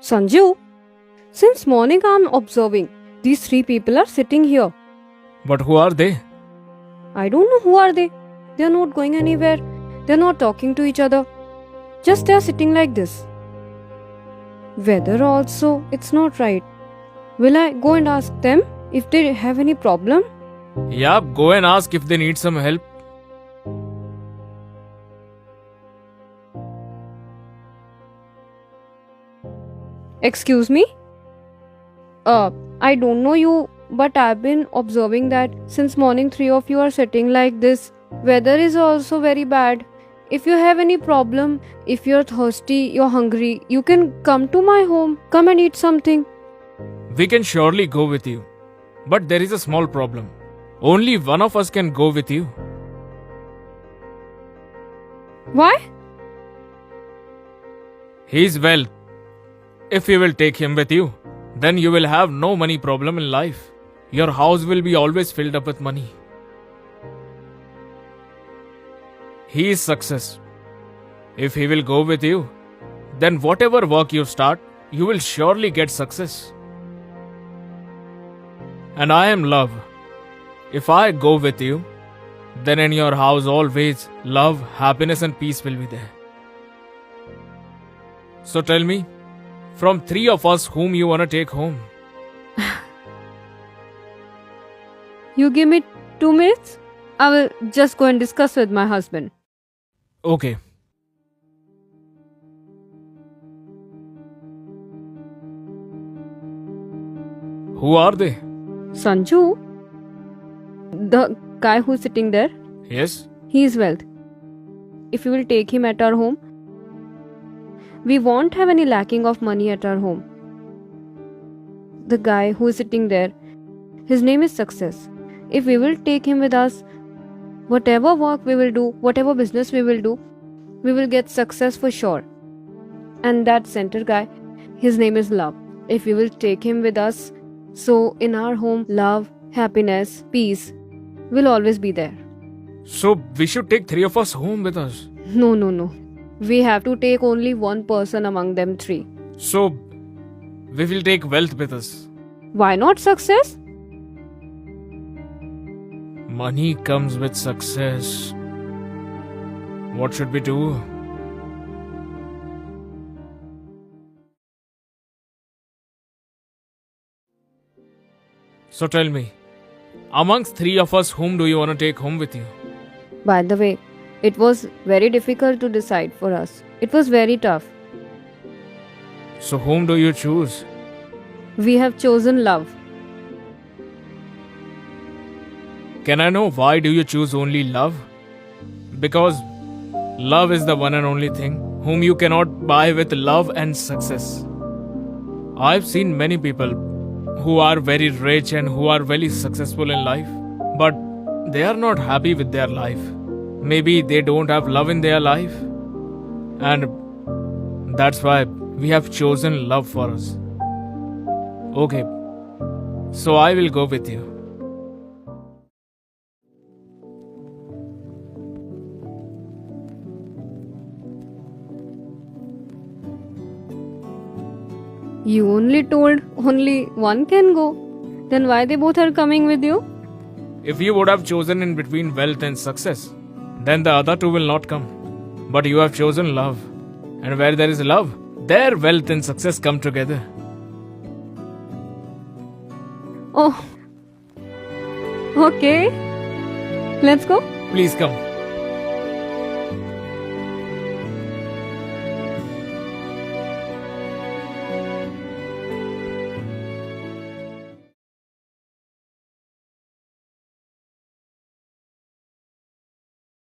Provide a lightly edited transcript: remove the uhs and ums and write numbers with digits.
Sanju, since morning I'm observing. These three people are sitting here. But who are they? I don't know who are they. They're not going anywhere. They're not talking to each other. Just they're sitting like this. Weather also, it's not right. Will I go and ask them if they have any problem? Yeah, go and ask if they need some help. Excuse me? I don't know you, but I've been observing that since morning three of you are sitting like this. Weather is also very bad. If you have any problem, if you're thirsty, you're hungry, you can come to my home. Come and eat something. We can surely go with you. But there is a small problem. Only one of us can go with you. Why? He is well. If you will take him with you, then you will have no money problem in life. Your house will be always filled up with money. He is success. If he will go with you, then whatever work you start, you will surely get success. And I am love. If I go with you, then in your house always love, happiness and peace will be there. So tell me, from three of us, whom you want to take home? You give me 2 minutes? I will just go and discuss with my husband. Okay. Who are they? Sanju, the guy who's sitting there, Yes? he is wealth. If you will take him at our home, we won't have any lacking of money at our home. The guy who is sitting there, his name is Success. If we will take him with us, whatever work we will do, whatever business we will do, we will get success for sure. And that center guy, his name is Love. If we will take him with us, so in our home, love, happiness, peace will always be there. So we should take three of us home with us. No. We have to take only one person among them three. So we will take wealth with us. Why not Success? Money comes with success. What should we do? So tell me, amongst three of us, whom do you want to take home with you? By the way, it was very difficult to decide for us. It was very tough. So whom do you choose? We have chosen Love. Can I know why do you choose only love? Because love is the one and only thing whom you cannot buy with love and success. I've seen many people who are very rich and who are very successful in life, but they are not happy with their life. Maybe they don't have love in their life, and that's why we have chosen love for us. Okay, so I will go with you. You only told only one can go. Then why they both are coming with you? If you would have chosen in between wealth and success, then the other two will not come. But you have chosen love. And where there is love, there wealth and success come together. Oh. Okay. Let's go. Please come.